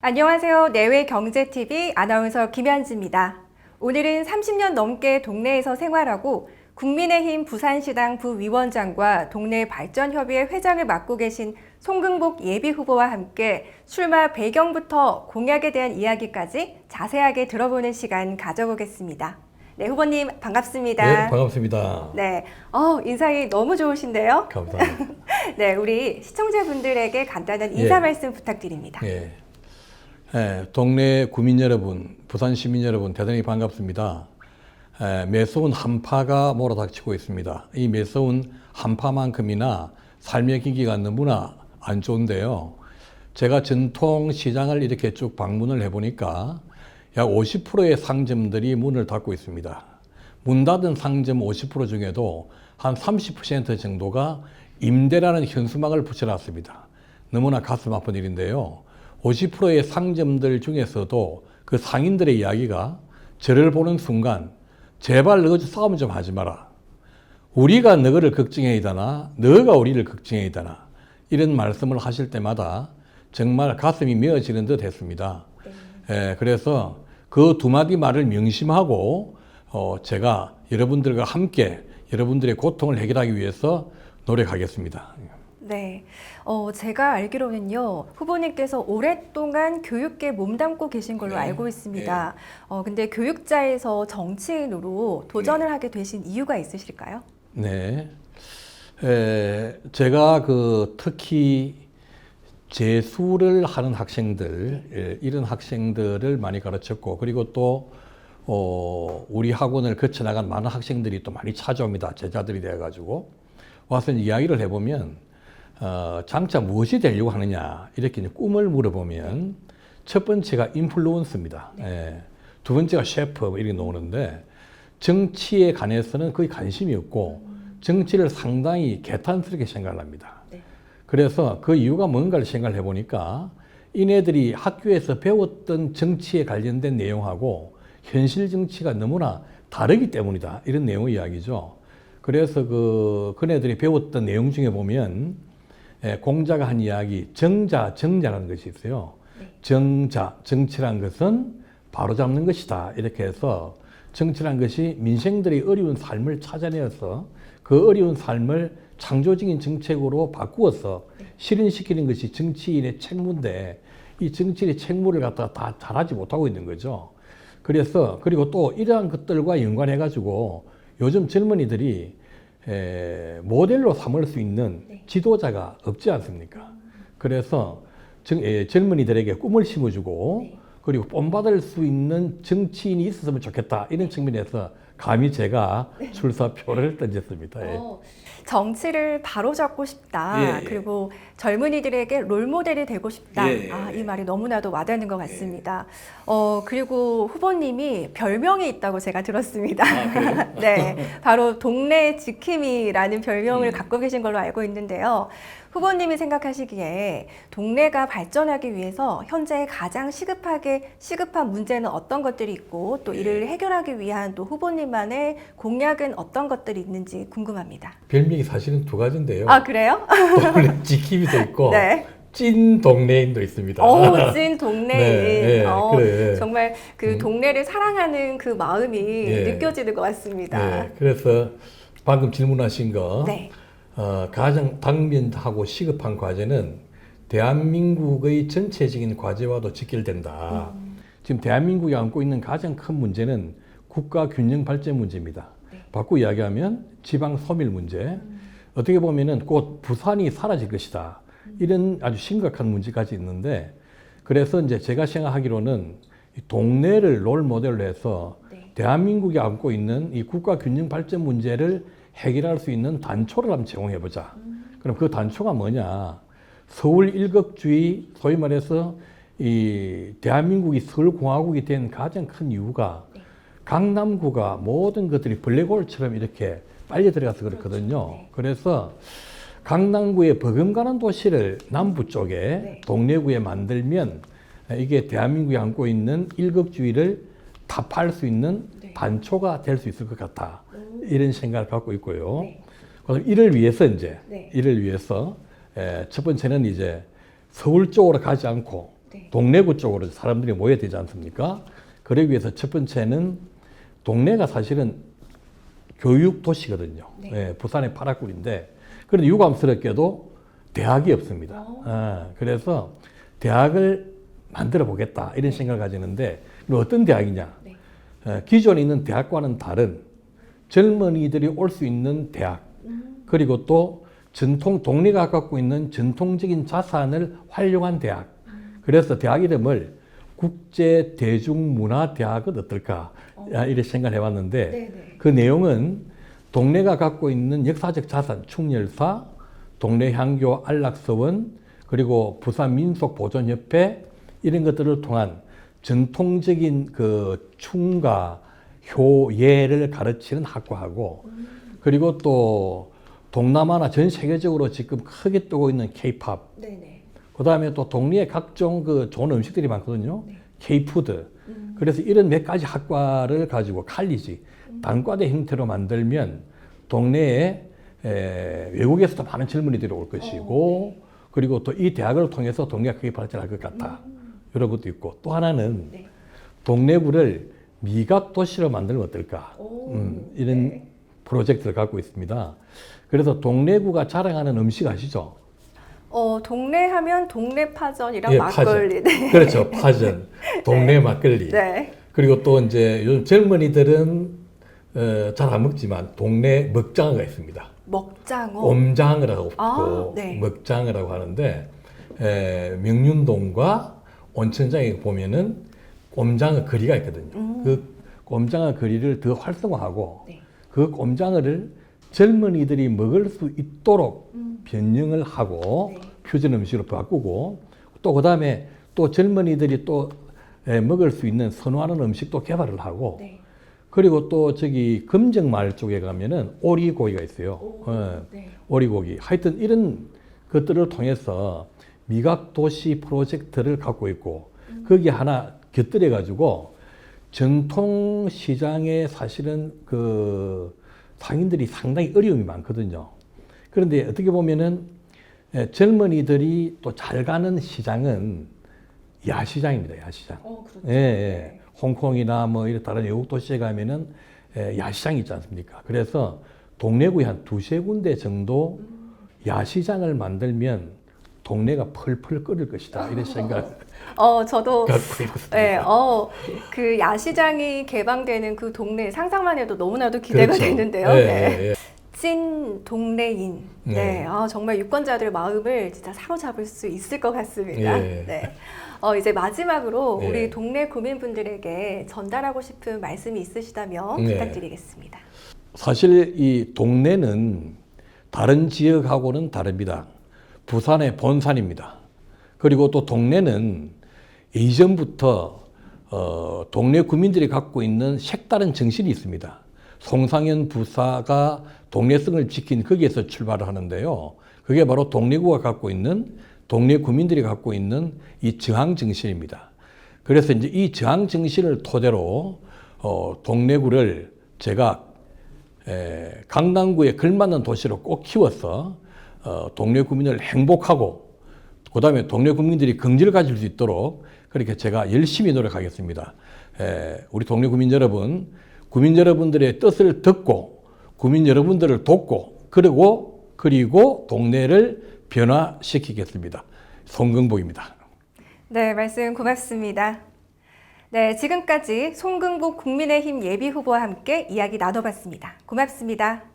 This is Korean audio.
안녕하세요. 내외경제TV 아나운서 김현지입니다. 오늘은 30년 넘게 동네에서 생활하고 국민의힘 부산시당 부위원장과 동네발전협의회 회장을 맡고 계신 송근복 예비후보와 함께 출마 배경부터 공약에 대한 이야기까지 자세하게 들어보는 시간 가져보겠습니다. 네, 후보님 반갑습니다. 네, 반갑습니다. 네, 인상이 너무 좋으신데요. 감사합니다. 네, 우리 시청자분들에게 간단한 인사 말씀 부탁드립니다. 예. 동네 구민 여러분, 부산 시민 여러분 대단히 반갑습니다. 매서운 한파가 몰아닥치고 있습니다. 이 매서운 한파만큼이나 삶의 기기가 너무나 안 좋은데요. 제가 전통 시장을 이렇게 쭉 방문을 해보니까 약 50%의 상점들이 문을 닫고 있습니다. 문 닫은 상점 50% 중에도 한 30% 정도가 임대라는 현수막을 붙여놨습니다. 너무나 가슴 아픈 일인데요. 50%의 상점들 중에서도 그 상인들의 이야기가 저를 보는 순간 제발 너희 싸움 좀 하지 마라. 우리가 너를 걱정해이다나 너가 우리를 걱정해이다나 이런 말씀을 하실 때마다 정말 가슴이 메어지는 듯 했습니다. 그래서 그 두 마디 말을 명심하고 제가 여러분들과 함께 여러분들의 고통을 해결하기 위해서 노력하겠습니다. 네, 제가 알기로는요, 후보님께서 오랫동안 교육계에 몸담고 계신 걸로 알고 있습니다. 근데 교육자에서 정치인으로 도전을 하게 되신 이유가 있으실까요? 네. 제가 특히 재수를 하는 학생들, 이런 학생들을 많이 가르쳤고, 그리고 또, 우리 학원을 거쳐나간 많은 학생들이 또 많이 찾아옵니다. 제자들이 돼가지고. 와서 이야기를 해보면, 장차 무엇이 되려고 하느냐, 이렇게 꿈을 물어보면, 첫 번째가 인플루언서입니다. 두 번째가 셰프, 이렇게 나오는데, 정치에 관해서는 거의 관심이 없고, 정치를 상당히 개탄스럽게 생각을 합니다. 그래서 그 이유가 뭔가를 생각을 해보니까, 이네들이 학교에서 배웠던 정치에 관련된 내용하고, 현실 정치가 너무나 다르기 때문이다. 이런 내용의 이야기죠. 그래서 그네들이 배웠던 내용 중에 보면, 공자가 한 이야기, 정자라는 것이 있어요. 정자, 정치란 것은 바로잡는 것이다. 이렇게 해서 정치란 것이 민생들의 어려운 삶을 찾아내어서 그 어려운 삶을 창조적인 정책으로 바꾸어서 실현시키는 것이 정치인의 책무인데 이 정치인의 책무를 갖다가 다 잘하지 못하고 있는 거죠. 그리고 또 이러한 것들과 연관해가지고 요즘 젊은이들이 모델로 삼을 수 있는 지도자가 없지 않습니까? 그래서 젊은이들에게 꿈을 심어주고 그리고 본받을 수 있는 정치인이 있었으면 좋겠다 이런 측면에서 감히 제가 출사표를 던졌습니다. 정치를 바로잡고 싶다. 그리고 젊은이들에게 롤모델이 되고 싶다. 이 말이 너무나도 와닿는 것 같습니다. 그리고 후보님이 별명이 있다고 제가 들었습니다. 네, 바로 동네 지킴이라는 별명을 갖고 계신 걸로 알고 있는데요. 후보님이 생각하시기에 동네가 발전하기 위해서 현재 가장 시급한 문제는 어떤 것들이 있고 또 이를 해결하기 위한 또 후보님만의 공약은 어떤 것들이 있는지 궁금합니다. 별명이 사실은 두 가지인데요. 아, 그래요? 동네 지킴이도 있고 찐 동네인도 있습니다. 찐 동네인. 그래. 정말 그 동네를 사랑하는 그 마음이 느껴지는 것 같습니다. 그래서 방금 질문하신 거 가장 당면하고 시급한 과제는 대한민국의 전체적인 과제와도 직결된다. 지금 대한민국이 안고 있는 가장 큰 문제는 국가 균형 발전 문제입니다. 바꿔 이야기하면 지방 소멸 문제. 어떻게 보면은 곧 부산이 사라질 것이다. 이런 아주 심각한 문제까지 있는데, 그래서 이제 제가 생각하기로는 동네를 롤 모델로 해서 대한민국이 안고 있는 이 국가 균형 발전 문제를 해결할 수 있는 단초를 한번 제공해보자. 그럼 그 단초가 뭐냐? 서울 일극주의, 소위 말해서 이 대한민국이 서울공화국이 된 가장 큰 이유가 강남구가 모든 것들이 블랙홀처럼 이렇게 빨려 들어가서 그렇거든요. 그래서 강남구에 버금가는 도시를 남부 쪽에 동래구에 만들면 이게 대한민국이 안고 있는 일극주의를 타파할 수 있는 단초가 될 수 있을 것 같다. 이런 생각을 갖고 있고요. 그래서 이를 위해서 첫 번째는 이제 서울 쪽으로 가지 않고 네. 동래구 쪽으로 사람들이 모여야 되지 않습니까? 그러기 위해서 첫 번째는 동래가 사실은 교육 도시거든요. 네. 예, 부산의 파라굴인데 그런데 유감스럽게도 대학이 없습니다. 그래서 대학을 만들어 보겠다 이런 생각을 가지는데 어떤 대학이냐? 네. 기존에 있는 대학과는 다른 젊은이들이 올 수 있는 대학 그리고 또 동네가 갖고 있는 전통적인 자산을 활용한 대학. 그래서 대학 이름을 국제대중문화대학은 어떨까 이렇게 생각을 해봤는데 네네. 그 내용은 동네가 갖고 있는 역사적 자산 충렬사, 동래향교 안락서원 그리고 부산민속보존협회 이런 것들을 통한 전통적인 그 춤과 효예를 가르치는 학과하고 그리고 또 동남아나 전 세계적으로 지금 크게 뜨고 있는 K-팝 네네. 그 다음에 또 동네에 각종 그 좋은 음식들이 많거든요. 네. K-푸드. 그래서 이런 몇 가지 학과를 가지고 칼리지, 단과대 형태로 만들면 동네에 외국에서도 많은 젊은이들이 올 것이고 네. 그리고 또 이 대학을 통해서 동네가 크게 발전할 것 같다. 이런 것도 있고 또 하나는 네. 동래구를 미각 도시로 만들면 어떨까? 이런 네. 프로젝트를 갖고 있습니다. 그래서 동래구가 자랑하는 음식 아시죠? 동네 하면 동네 파전이랑 예, 막걸리. 파전. 네. 그렇죠. 파전. 동네 막걸리. 네. 그리고 또 이제 요즘 젊은이들은 잘 안 먹지만 동네 먹장어가 있습니다. 먹장어. 옴장어라고 있고 아, 네. 먹장어라고 하는데 명륜동과 온천장에 보면은 옴장어 거리가 있거든요. 그 옴장어 거리를 더 활성화하고 네. 그 옴장어를 젊은이들이 먹을 수 있도록 변형을 하고 네. 퓨전 음식으로 바꾸고 또 그다음에 또 젊은이들이 또 먹을 수 있는 선호하는 음식도 개발을 하고 네. 그리고 또 저기 금정마을 쪽에 가면은 오리고기가 있어요. 오, 네. 오리고기. 하여튼 이런 것들을 통해서 미각도시 프로젝트를 갖고 있고 거기 하나 곁들여 가지고 전통시장에 사실은 그 상인들이 상당히 어려움이 많거든요. 그런데 어떻게 보면은 젊은이들이 또 잘 가는 시장은 야시장입니다. 야시장. 그렇죠. 예, 예. 홍콩이나 뭐 이런 다른 외국 도시에 가면은 야시장이 있지 않습니까? 그래서 동래구에 한 두세 군데 정도 야시장을 만들면 동네가 펄펄 끓을 것이다. 이런 생각 저도 갖고 있습니다. 네, 그 야시장이 개방되는 그 동네 상상만 해도 너무나도 기대가 그렇죠. 되는데요. 예, 네. 예, 예. 찐 동네인. 네. 네. 정말 유권자들의 마음을 진짜 사로잡을 수 있을 것 같습니다. 예. 네. 이제 마지막으로 예. 우리 동네 구민분들에게 전달하고 싶은 말씀이 있으시다면 네. 부탁드리겠습니다. 사실 이 동네는 다른 지역하고는 다릅니다. 부산의 본산입니다. 그리고 또 동네는 이전부터 동네 구민들이 갖고 있는 색다른 정신이 있습니다. 송상현 부사가 동네성을 지킨 거기에서 출발을 하는데요. 그게 바로 동래구가 갖고 있는 동네 구민들이 갖고 있는 이 저항 정신입니다. 그래서 이제 이 저항 정신을 토대로 동래구를 제가 강남구에 걸맞는 도시로 꼭 키워서 동네 구민을 행복하고 그다음에 동네 구민들이 긍지를 가질 수 있도록 그렇게 제가 열심히 노력하겠습니다. 우리 동네 구민 여러분들의 뜻을 듣고 구민 여러분들을 돕고 그리고 동네를 변화시키겠습니다. 송금복입니다. 네, 말씀 고맙습니다. 네, 지금까지 송금복 국민의힘 예비후보와 함께 이야기 나눠봤습니다. 고맙습니다.